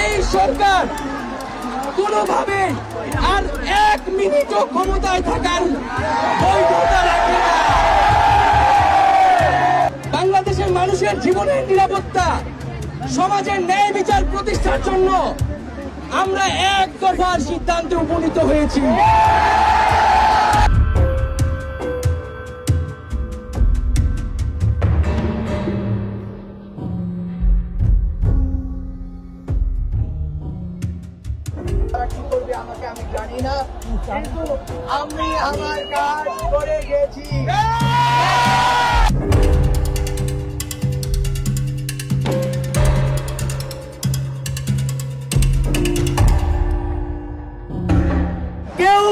এই সরকার কোনোভাবে আর 1 মিনিটও ক্ষমতায় থাকার বৈধতা রাখে না। বাংলাদেশের মানুষের জীবনের নিরাপত্তা, সমাজের ন্যায় বিচার প্রতিষ্ঠার জন্য আমরা এক দফার সিদ্ধান্তে উপনীত হয়েছি। কি করবে আমাকে আমি জানি না, কিন্তু আমি আমার কাজ করে গেছি। কেউ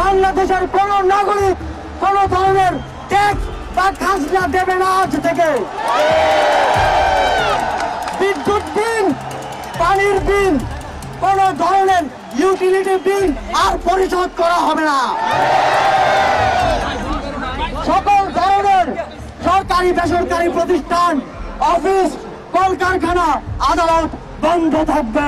বাংলাদেশের কোন নাগরিক কোন ধরনের ট্যাক্স বা খাজনা দেবে না আজ থেকে। বিদ্যুৎ বিল, পানির বিল, কোন ধরনের ইউটিলিটি বিল আর পরিশোধ করা হবে না। সকল ধরনের সরকারি বেসরকারি প্রতিষ্ঠান, অফিস, কলকারখানা, আদালত বন্ধ থাকবে।